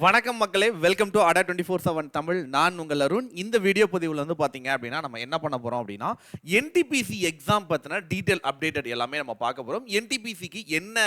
வணக்கம் மக்களே, welcome to அடா 24/7 தமிழ். நான் உங்கள் அருண். இந்த வீடியோ பதிவில் வந்து பார்த்தீங்க அப்படின்னா நம்ம என்ன பண்ண போகிறோம் அப்படின்னா என்டிபிசி எக்ஸாம் பற்றின டீட்டெயில் அப்டேட்டட் எல்லாமே நம்ம பார்க்க போகிறோம். என்டிபிசிக்கு என்ன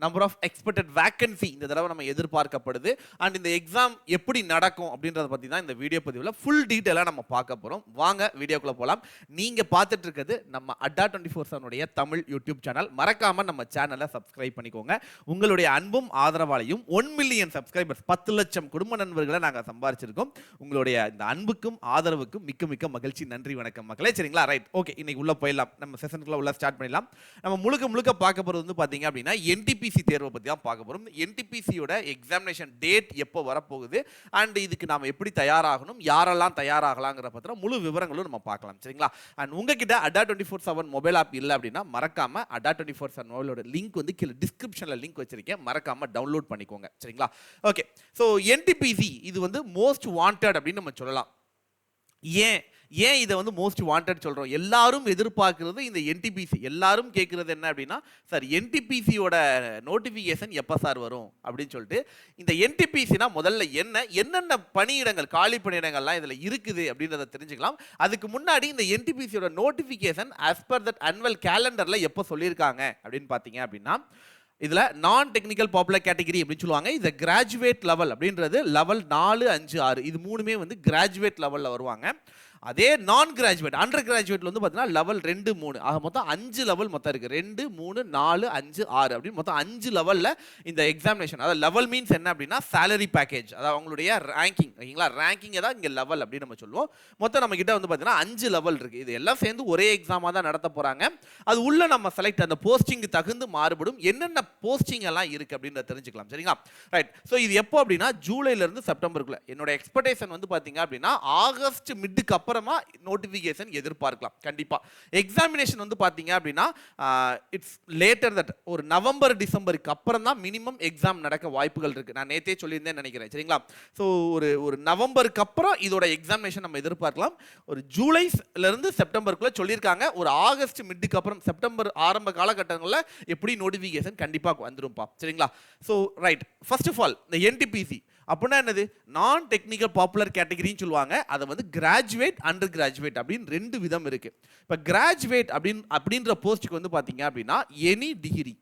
நம்பர் ஆஃப் எக்ஸ்பெக்டட் வேக்கன்சி இந்த தடவை நம்ம எதிர்பார்க்கப்படுது அண்ட் இந்த எக்ஸாம் எப்படி நடக்கும் அப்படின்றத பற்றி தான் இந்த வீடியோ பதிவில் ஃபுல் டீட்டெயிலாக நம்ம பார்க்க போகிறோம். வாங்க வீடியோக்குள்ளே போகலாம். நீங்கள் பார்த்துட்டு இருக்கிறது நம்ம அடா 24/7 தமிழ் யூடியூப் சேனல். மறக்காமல் நம்ம சேனலை சப்ஸ்கிரைப் பண்ணிக்கோங்க. உங்களுடைய அன்பும் ஆதரவாலையும் 1 மில்லியன் சப்ஸ்கிரைபர்ஸ் 10 லட்சம் குடும்ப நண்பர்களை நாங்கள் சம்பாதிச்சிருக்கோம். உங்களுடைய இந்த அன்புக்கும் ஆதரவுக்கும் மிக்க மிக்க மகிழ்ச்சி. நன்றி, வணக்கம் மக்களே. சரிங்களா? Right, okay. இன்னைக்கு உள்ள போயிடலாம். நம்ம செஷனுக்குள்ள உள்ள ஸ்டார்ட் பண்ணிடலாம். நம்ம முழுக்க பார்க்க போகிறது வந்து பார்த்தீங்க அப்படின்னா என்டிபிசி தேர்வை பற்றி தான் பார்க்க போகிறோம். என்டிபிசியோட எக்ஸாமினேஷன் டேட் எப்போ வரப்போகுது அண்ட் இதுக்கு நாம் எப்படி தயாராகணும், யாரெல்லாம் தயாராகலாங்கிற பற்றின முழு விவரங்களும் நம்ம பார்க்கலாம். சரிங்களா? அண்ட் உங்ககிட்ட அடா 24/7 மொபைல் ஆப் இல்லை அப்படின்னா மறக்காம அடா 24/7 மொபைலோட லிங்க் வந்து கீழே டிஸ்கிரிப்ஷனில் லிங்க் வச்சிருக்கேன். மறக்காம டவுன்லோட் பண்ணிக்கோங்க. சரிங்களா? ஓகே. ஸோ என்டிபிசி இது வந்து மோஸ்ட் வாண்டட் அப்படின்னு நம்ம சொல்லலாம். ஏன் இதை வந்து மோஸ்ட் வாண்டட் சொல்கிறோம்? எல்லாரும் எதிர்பார்க்கிறது இந்த என்டிபிசி. எல்லாரும் கேட்குறது என்ன அப்படின்னா, சார் என்டிபிசியோட நோட்டிஃபிகேஷன் எப்போ சார் வரும் அப்படின்னு சொல்லிட்டு. இந்த என்டிபிசினா முதல்ல என்னென்ன பணியிடங்கள், காலி பணியிடங்கள்லாம் இதில் இருக்குது அப்படின்றத தெரிஞ்சுக்கலாம். அதுக்கு முன்னாடி இந்த என்டிபிசியோட notification as per that annual கேலண்டரில் எப்போ சொல்லியிருக்காங்க அப்படின்னு பார்த்தீங்க அப்படின்னா, இதில் நான் டெக்னிக்கல் பாப்புலர் கேட்டகரி அப்படின்னு சொல்லுவாங்க. இது கிராஜுவேட் லெவல் அப்படின்றது லெவல் 4, 5, 6 இது மூணுமே வந்து கிராஜுவேட் லெவலில் வருவாங்க. அதே நான் கிராஜுவேட் அண்டர் கிராஜுவேட்ல வந்து பார்த்தீங்கன்னா லெவல் 2, 3 ஆக மொத்தம் 5 லெவல் மொத்தம் இருக்குது. 2, 3, 4, 5, 6 அப்படின்னு மொத்தம் 5 லெவலில் இந்த எக்ஸாமினேஷன். அதாவது லெவல் மீன்ஸ் என்ன அப்படின்னா சேலரி பேக்கேஜ், அதாவது அவங்களுடைய ரேங்கிங். ஓகேங்களா? ரேங்கிங் தான் இங்கே லெவல் அப்படின்னு நம்ம சொல்லுவோம். மொத்தம் நம்ம கிட்ட வந்து பார்த்தீங்கன்னா 5 லெவல் இருக்குது. இது எல்லாம் சேர்ந்து ஒரே எக்ஸாமாக தான் நடத்த போகிறாங்க. அது உள்ள நம்ம செலக்ட் அந்த போஸ்டிங் தகுந்து மாறுபடும். என்னென்ன போஸ்டிங் எல்லாம் இருக்குது அப்படின்றத தெரிஞ்சுக்கலாம். சரிங்களா? ரைட். ஸோ இது எப்போ அப்படின்னா ஜூலைலேருந்து செப்டம்பருக்குள்ள. என்னோட எக்ஸ்பெக்டேஷன் வந்து பார்த்தீங்க அப்படின்னா ஆகஸ்ட் மிட்டுக்கு அப்புறமா நோட்டிஃபிகேஷன் எதிர்பார்க்கலாம். கண்டிப்பா எக்ஸாமினேஷன் வந்து பாத்தீங்க அப்படின்னா இட்ஸ் லேட்டர் தட் ஒரு நவம்பர் டிசம்பருக்கு அப்புறம் தான் மினிமம் எக்ஸாம் நடக்க வாய்ப்புகள் இருக்கு. நான் நேத்தே சொல்லியிருந்தேன் நினைக்கிறேன். சரிங்களா? ஸோ ஒரு நவம்பருக்கு அப்புறம் இதோட எக்ஸாமினேஷன் நம்ம எதிர்பார்க்கலாம். ஒரு ஜூலைல இருந்து செப்டம்பருக்குள்ள சொல்லியிருக்காங்க. ஒரு ஆகஸ்ட் மிட்டுக்கு அப்புறம் செப்டம்பர் ஆரம்ப காலகட்டங்களில் எப்படி நோட்டிஃபிகேஷன் கண்டிப்பாக வந்துரும்பா. சரிங்களா? So right, first of all இந்த என்டிபிசி அப்படின்னா என்னது? நான் டெக்னிக்கல் பாப்புலர் கேட்டகரின்னு சொல்லுவாங்க. அதை வந்து கிராஜுவேட், அண்டர் கிராஜுவேட் அப்படின்னு 2 விதம் இருக்கு. இப்போ கிராஜுவேட் அப்படின்ற போஸ்ட்டுக்கு வந்து பாத்தீங்க அப்படின்னா எனி டிகிரி,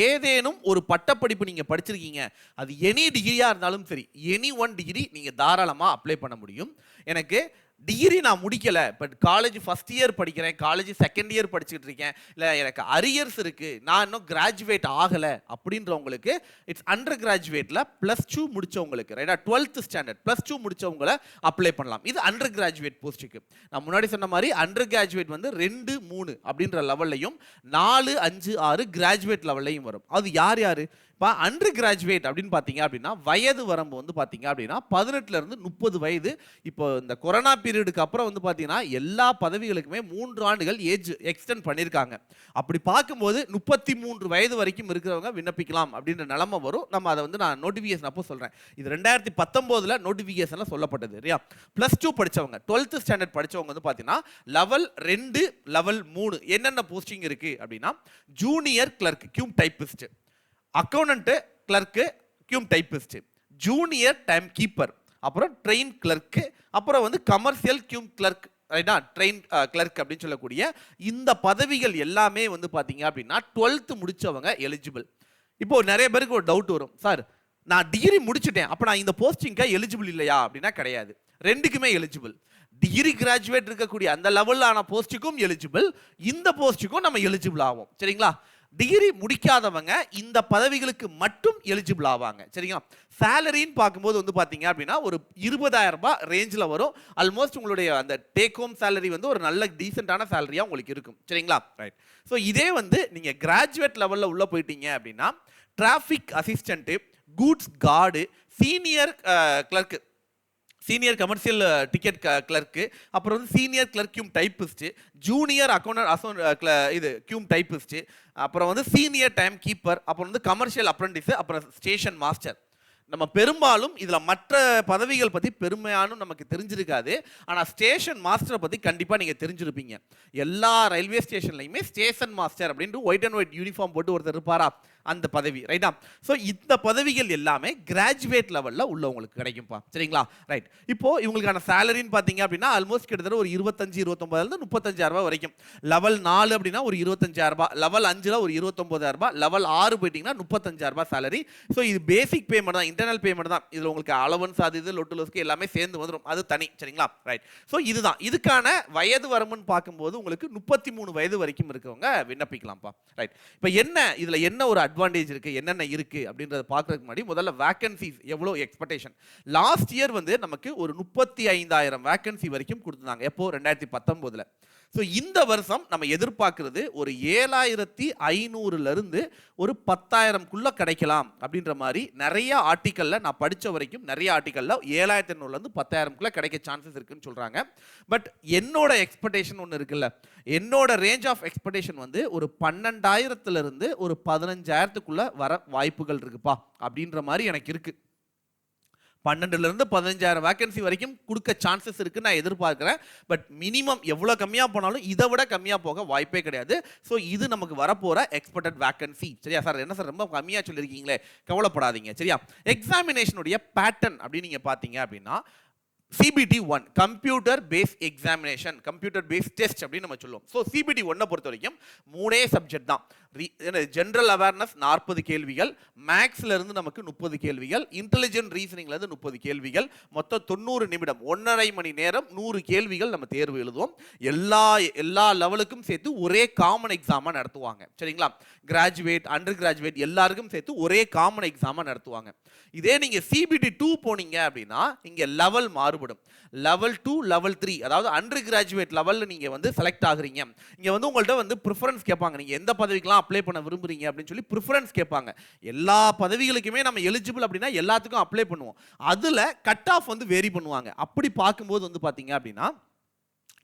ஏதேனும் ஒரு பட்டப்படிப்பு நீங்க படிச்சிருக்கீங்க, அது எனி டிகிரியா இருந்தாலும் சரி, எனி ஒன் டிகிரி நீங்க தாராளமா அப்ளை பண்ண முடியும். எனக்கு டிகிரி நான் முடிக்கல, பட் காலேஜ் ஃபர்ஸ்ட் இயர் படிக்கிறேன், காலேஜ் செகண்ட் இயர் படிச்சுட்டு இருக்கேன், இல்லை எனக்கு அரியர்ஸ் இருக்கு, நான் இன்னும் கிராஜுவேட் ஆகலை அப்படின்றவங்களுக்கு இட்ஸ் அண்டர் கிராஜுவேட்ல +2 முடிச்சவங்களுக்கு, ரைட்டா, 12th ஸ்டாண்டர்ட் +2 முடிச்சவங்களை அப்ளை பண்ணலாம். இது அண்டர் கிராஜுவேட் போஸ்ட்டுக்கு. நான் முன்னாடி சொன்ன மாதிரி அண்டர் கிராஜுவேட் வந்து 2, 3 அப்படின்ற லெவல்லையும் 4, 5, 6 கிராஜுவேட் லெவல்லையும் வரும். அது யார் யாரு? இப்போ அண்டர் கிராஜுவேட் அப்படின்னு பார்த்தீங்க அப்படின்னா வயது வரம்பு வந்து பார்த்தீங்க அப்படின்னா 18லேருந்து 30 வயது. இப்போ இந்த கொரோனா பீரியடுக்கு அப்புறம் வந்து பார்த்தீங்கன்னா எல்லா பதவிகளுக்குமே 3 ஆண்டுகள் ஏஜ் எக்ஸ்டெண்ட் பண்ணியிருக்காங்க. அப்படி பார்க்கும்போது 33 வயது வரைக்கும் இருக்கிறவங்க விண்ணப்பிக்கலாம் அப்படின்ற நிலைமை வரும். நம்ம அதை வந்து நான் நோட்டிஃபிகேஷன் அப்போ சொல்கிறேன். இது 2019 நோட்டிஃபிகேஷனில் சொல்லப்பட்டது. இல்லையா? +2 படித்தவங்க, 12th ஸ்டாண்டர்ட் படித்தவங்க வந்து பார்த்தீங்கன்னா லெவல் 2, லெவல் 3 என்னென்ன போஸ்டிங் இருக்குது அப்படின்னா junior clerk cum typist, accountant clerk cum typist, junior time keeper, அப்புறம் ட்ரெயின் கிளர்க்கு, அப்புறம் வந்து கமர்ஷியல் கியூம் கிளர்க், ரைட்டா, ட்ரெயின் கிளர்க் அப்படின்னு சொல்லக்கூடிய இந்த பதவிகள் எல்லாமே வந்து பார்த்தீங்க அப்படின்னா 12th முடிச்சவங்க எலிஜிபிள். இப்போ நிறைய பேருக்கு ஒரு டவுட் வரும், சார் நான் டிகிரி முடிச்சுட்டேன், அப்போ நான் இந்த போஸ்டிங்க்கு எலிஜிபிள் இல்லையா அப்படின்னா கிடையாது. 2க்குமே எலிஜிபிள். டிகிரி கிராஜுவேட் இருக்கக்கூடிய அந்த லெவலான போஸ்ட்டுக்கும் எலிஜிபிள், இந்த போஸ்ட்டுக்கும் நம்ம எலிஜிபிள் ஆகும். சரிங்களா? டிகிரி முடிக்காதவங்க இந்த பதவிகளுக்கு மட்டும் எலிஜிபிள் ஆவாங்க. சரிங்களா? சேலரின்னு பார்க்கும்போது வந்து பார்த்தீங்க அப்படின்னா ஒரு 20,000 ரூபாய் ரேஞ்சில் வரும். ஆல்மோஸ்ட் உங்களுடைய அந்த டேக் ஹோம் சேலரி வந்து ஒரு நல்ல டீசெண்டான சேலரியாக உங்களுக்கு இருக்கும். சரிங்களா? ரைட். ஸோ இதே வந்து நீங்கள் கிராஜுவேட் லெவலில் உள்ள போயிட்டீங்க அப்படின்னா traffic assistant, goods guard, senior clerk, senior commercial ticket clerk, அப்புறம் வந்து senior clerk cum typist, junior accountant இது கியூம் டைப்பிஸ்ட், அப்புறம் வந்து சீனியர் டைம் கீப்பர், அப்புறம் வந்து கமர்ஷியல் அப்ரண்டிஸ், அப்புறம் ஸ்டேஷன் மாஸ்டர். நம்ம பெரும்பாலும் இதில் மற்ற பதவிகள் பற்றி பெருமையானும் நமக்கு தெரிஞ்சிருக்காது. ஆனால் ஸ்டேஷன் மாஸ்டரை பற்றி கண்டிப்பாக நீங்கள் தெரிஞ்சிருப்பீங்க. எல்லா ரயில்வே ஸ்டேஷன்லையுமே ஸ்டேஷன் மாஸ்டர் அப்படின்ட்டு ஒயிட் அண்ட் ஒயிட் யூனிஃபார்ம் போட்டு ஒருத்தர் இருப்பாரா? அந்த பதவி ரைட்டா. ஸோ இந்த பதவிகள் எல்லாமே கிராஜுவேட் லெவலில் உள்ளவங்களுக்கு கிடைக்கும்ப்பா சரிங்களா. ரைட், இப்போ இவங்களுக்கான சேலரின்னு பார்த்தீங்க அப்படின்னா ஆல்மோஸ்ட் கிட்டத்தட்ட ஒரு 25-29 35,000 வரைக்கும். லெவல் 4 அப்படின்னா ஒரு 25,000, லெவல் 5ல் ஒரு 29,000, லெவல் 6 போயிட்டீங்கன்னா 35,000 சேலரி. ஸோ இது பேசிக் பேமெண்ட் தான், இன்டர்னல் பேமெண்ட் தான். இதில் உங்களுக்கு அலவன்ஸ் அது இது லொட்டுலோஸ்க்கு எல்லாமே சேர்ந்து வந்துடும், அது தனி சரிங்களா. ரைட், ஸோ இதுதான் இதுக்கான வயது வரம்புன்னு பார்க்கும்போது உங்களுக்கு 33 வயது வரைக்கும் இருக்கவங்க விண்ணப்பிக்கலாம்ப்பா. ரைட், இப்போ என்ன இதில் என்ன ஒரு அட்வான்டேஜ் இருக்குது, என்னென்ன இருக்குது அப்படின்றத பார்க்கறதுக்கு முன்னாடி முதல்ல வேக்கன்சிஸ் எவ்வளோ எக்ஸ்பெக்டேஷன். லாஸ்ட் இயர் வந்து நமக்கு ஒரு 35,000 வேக்கன்சி வரைக்கும் கொடுத்துருந்தாங்க, எப்போ 2019. ஸோ இந்த வருஷம் நம்ம எதிர்பார்க்கறது ஒரு 7,500 ஒரு 10,000க்குள்ள கிடைக்கலாம் அப்படின்ற மாதிரி நிறைய ஆர்டிக்கல்ல நான் படித்த வரைக்கும் நிறைய ஆர்டிக்கல்ல 7,500 10,000க்குள்ள கிடைக்க சான்சஸ் இருக்குன்னு சொல்றாங்க. பட் என்னோட எக்ஸ்பெக்டேஷன் ஒன்று இருக்குல்ல, என்னோட ரேஞ்ச் ஆஃப் எக்ஸ்பெக்டேஷன் வந்து ஒரு 12,000 ஒரு 15,000க்குள்ள வர வாய்ப்புகள் இருக்குப்பா அப்படின்ற மாதிரி எனக்கு இருக்கு. 12 15,000 வேகன்சி வரைக்கும் கொடுக்க சான்சஸ் இருக்கு நான் எதிர்பார்க்கிறேன். பட் மினிமம் எவ்வளோ கம்மியாக போனாலும் இதை விட கம்மியாக போக வாய்ப்பே கிடையாது. ஸோ இது நமக்கு வரப்போகிற எக்ஸ்பெக்டட் வேகன்சி. சரியா சார், என்ன சார் ரொம்ப கம்மியாக சொல்லியிருக்கீங்களே, கவலைப்படாதீங்க சரியா. எக்ஸாமினேஷனுடைய பேட்டர்ன் அப்படின்னு நீங்கள் பார்த்தீங்க அப்படின்னா CBT 1 computer base examination, computer base test அப்படின்னு நம்ம சொல்லுவோம். ஸோ CBT 1 பொறுத்த வரைக்கும் 3 சப்ஜெக்ட் தான். ஜென்ரல் அவேர்னஸ் 40 கேள்விகள், மேக்ஸ்ல இருந்து நமக்கு 30 கேள்விகள், இன்டெலிஜென்ட் ரீசனிங்ல இருந்து 30 கேள்விகள், மொத்தம் 90 நிமிடம் 1.5 மணி நேரம் 100 கேள்விகள் நம்ம தேர்வு எழுதுவோம். எல்லா லெவலுக்கும் சேர்த்து ஒரே காமன் எக்ஸாமா நடத்துவாங்க சரிங்களா. கிராஜுவேட் அண்டர் கிராஜுவேட் எல்லாருக்கும் சேர்த்து ஒரே காமன் எக்ஸாமா நடத்துவாங்க. இதே நீங்க CBT 2 போனீங்க அப்படின்னா இங்க லெவல் மாறுபடும். லெவல் 2 லெவல் 3 அதாவது அண்டர் கிராஜுவேட் லெவல்ல நீங்க வந்து செலக்ட் ஆகுறீங்க. இங்க வந்து உங்கள்ட்ட வந்து ப்ரிஃபரன்ஸ் கேட்பாங்க, நீங்க எந்த பதவிக்கெல்லாம் அப்ளை பண்ண விரும்புறீங்க அப்படின்னு சொல்லி ப்ரிஃபரன்ஸ் கேட்பாங்க. எல்லா பதவிகளுக்குமே நம்ம எலிஜிபிள் அப்படின்னா எல்லாத்துக்கும் அப்ளை பண்ணுவோம். அதுல கட் ஆஃப் வந்து வேரி பண்ணுவாங்க. அப்படி பார்க்கும்போது வந்து பாத்தீங்க அப்படின்னா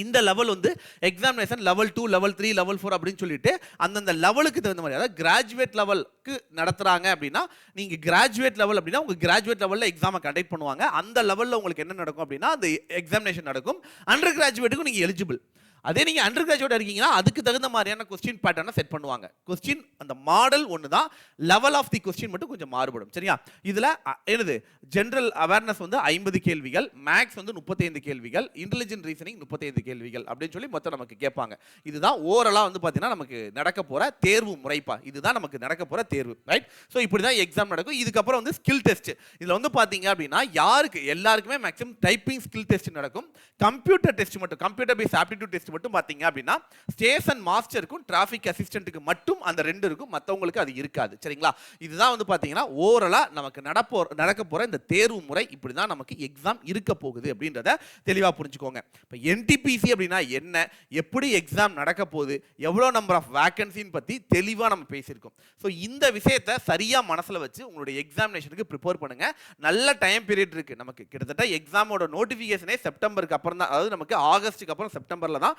இந்த லெவல் வந்து எக்ஸாமினேஷன் லெவல் 2 லெவல் 3 லெவல் 4 அப்படின்னு சொல்லிட்டு அந்தந்த லெவலுக்கு தகுந்த மாதிரி, அதாவது கிராஜுவேட் லெவலுக்கு நடத்துறாங்க அப்படின்னா நீங்க கிராஜுவேட் லெவல் அப்படின்னா உங்க கிராஜுவேட் லெவல்ல எக்ஸாமை கண்டக்ட் பண்ணுவாங்க. அந்த லெவல்ல உங்களுக்கு என்ன நடக்கும் அப்படின்னா அந்த எக்ஸாமினேஷன் நடக்கும். அண்டர் கிராஜுவேட்டுக்கும் நீங்க எலிஜிபிள். அதே நீங்க அண்டர் கிராஜுவேட் இருக்கீங்கன்னா அதுக்கு தகுந்த மாதிரியான கொஸ்டின் பேட்டர்னை செட் பண்ணுவாங்க. கொஸ்டின் அந்த மாடல் ஒன்று தான், லெவல் ஆஃப் தி கொஸ்டின் மட்டும் கொஞ்சம் மாறுபடும் சரியா. இதுல என்னது ஜெனரல் அவேர்னஸ் வந்து 50 கேள்விகள், மேக்ஸ் வந்து 35 கேள்விகள், இன்டெலிஜென்ட் ரீசனிங் 35 கேள்விகள் அப்படின்னு சொல்லி மொத்தம் நமக்கு கேட்பாங்க. இதுதான் ஓவரலா வந்து பாத்தீங்கன்னா நமக்கு நடக்க போற தேர்வு முறைப்பா. இதுதான் நமக்கு நடக்க போற தேர்வு ரைட். ஸோ இப்படி தான் எக்ஸாம் நடக்கும். இதுக்கப்புறம் வந்து ஸ்கில் டெஸ்ட். இதுல வந்து பாத்தீங்க அப்படின்னா யாருக்கு எல்லாருக்குமே மேக்ஸிமம் டைப்பிங் ஸ்கில் டெஸ்ட் நடக்கும். கம்ப்யூட்டர் டெஸ்ட் மட்டும், கம்ப்யூட்டர் பேஸ்ட் ஆப்டிடியூட் டெஸ்ட் மட்டும் பாத்தீங்க அப்படின்னா ஸ்டேஷன் மாஸ்டருக்கும் டிராஃபிக் அசிஸ்டன்ட்டுக்கு மட்டும் அந்த 2 இருக்கும், மற்றவங்களுக்கு அது இருக்காது சரிங்களா. இதுதான் வந்து பாத்தீங்கன்னா ஓவரலா நமக்கு நடக்க போற இந்த தேர்வு முறை. இப்படி தான் நமக்கு எக்ஸாம் இருக்க போகுது அப்படின்றத தெளிவா புரிஞ்சுக்கோங்க. இப்போ NTPC அப்படின்னா என்ன, எப்படி எக்ஸாம் நடக்க போகுது, எவ்வளோ நம்பர் ஆஃப் வேகன்சின்னு பத்தி தெளிவா நம்ம பேசியிருக்கோம். ஸோ இந்த விஷயத்தை சரியா மனசுல வச்சு உங்களுடைய எக்ஸாமினேஷனுக்கு ப்ரிப்பேர் பண்ணுங்க. நல்ல டைம் பீரியட் இருக்கு நமக்கு. கிட்டத்தட்ட எக்ஸாமோட நோட்டிஃபிகேஷனே செப்டம்பருக்கு அப்புறம் தான், அதாவது நமக்கு ஆகஸ்ட்டுக்கு அப்புறம் செப்டம்பர்ல தான்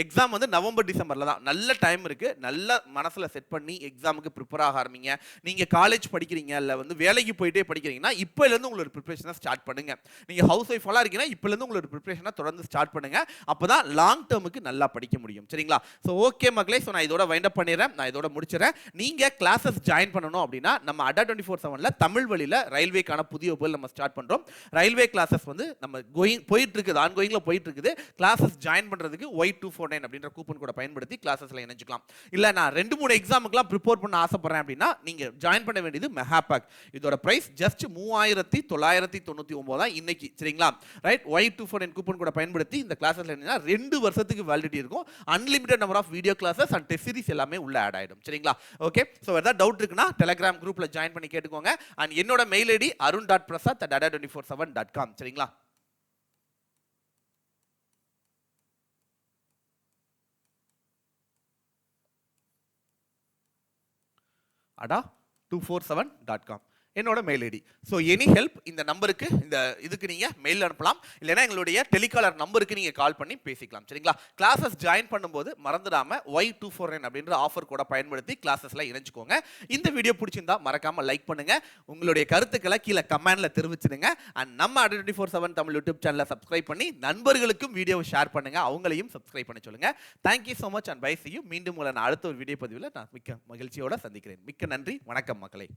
எக்ஸாம் வந்து நவம்பர் டிசம்பர்ல தான். நல்ல டைம் இருக்கு. நல்ல மனசுல செட் பண்ணி எக்ஸாமுக்கு ப்ரிப்பேர் ஆக ஆரம்பிங்க. நீங்க காலேஜ் படிக்கிறீங்க இல்ல வந்து வேலைக்கு போயிட்டே படிக்கிறீங்கன்னா இப்பல இருந்து உங்களோட ப்ரிப்பரேஷனை ஸ்டார்ட் பண்ணுங்க. நீங்க ஹவுஸ் ஒய்ஃபா இருக்கீங்கன்னா இப்பல இருந்து உங்களோட ப்ரிப்பரேஷனை தொடர்ந்து ஸ்டார்ட் பண்ணுங்க. அப்பதான் லாங் டேர்முக்கு நல்லா படிக்க முடியும் சரிங்களா. சோ ஓகே மக்களே, சோ நான் இதோட வைண்ட் அப் பண்ணிடுறேன், நான் இதோட முடிச்சிடுறேன். நீங்க கிளாसेस ஜாயின் பண்ணனும் அப்படின்னா நம்ம அடா 24/7ல தமிழ் வழியில ரயில்வேக்கான புதிய வகுப்புகள் நம்ம ஸ்டார்ட் பண்றோம். ரயில்வே கிளாसेस வந்து நம்ம போயிட்டு இருக்குது, ஆன்கோயிங்ல போயிட்டு இருக்குது. கிளாसेस ஜாயின் பண்றதுக்கு Y249 அப்படின்ற கூப்பன் கோட பயன்படுத்தி கிளாसेसல இணைஞ்சிக்கலாம். இல்ல நான் 2-3 எக்ஸாமுக்குலாம் ப்ரிப்பேர் பண்ண ஆசைப்படுறேன் அப்படின்னா நீங்க ஜாயின் பண்ண வேண்டியது மெகா பேக். இதோட பிரைஸ் ஜஸ்ட் 3,999 தான் இன்னைக்கு சரிங்களா. ரைட், Y249 கூப்பன் கோட பயன்படுத்தி இந்த கிளாसेसல இணைஞ்சா 2 வருஷத்துக்கு வேலிடிட்டி இருக்கும். Unlimited number of video classes and test series எல்லாமே உள்ள ஆட் ஆயிடும் சரிங்களா. ஓகே, சோ ஏதாவது டவுட் இருக்குன்னா டெலிகிராம் குரூப்ல ஜாயின் பண்ணி கேட்டுக்கோங்க. அண்ட் என்னோட மெயில் ஐடி arun.prasad@ada247.com சரிங்களா. ada247.com. என்னோட mail ID. So any help இந்த நம்பருக்கு இந்த இதுக்கு நீங்கள் மெயில் அனுப்பலாம், இல்லைன்னா எங்களுடைய டெலிகாலர் நம்பருக்கு நீங்கள் கால் பண்ணி பேசிக்கலாம். சரிங்களா? கிளாஸஸ் ஜாயின் பண்ணும்போது மறந்துடாம Y249 அப்படின்ற ஆஃபர் கூட பயன்படுத்தி கிளாஸஸ்ல இணைஞ்சுக்கோங்க. இந்த வீடியோ பிடிச்சிருந்தா மறக்காம லைக் பண்ணுங்க, உங்களுடைய கருத்துக்களை கீழே கமெண்ட்ல தெரிவிச்சிடுங்க. அண்ட் நம்ம ADA 24/7 தமிழ் யூடியூப் சேனலை சப்ஸ்கிரைப் பண்ணி நண்பர்களுக்கும் வீடியோவை ஷேர் பண்ணுங்க, அவங்களையும் சப்ஸ்கிரைப் பண்ண சொல்லுங்க. Thank you so much and bye see you. மீண்டும் உங்களை நான் அடுத்த ஒரு வீடியோ பதிவில் நான் மிக்க மகிழ்ச்சியோட சந்திக்கிறேன். மிக்க நன்றி. வணக்கம் மக்களே.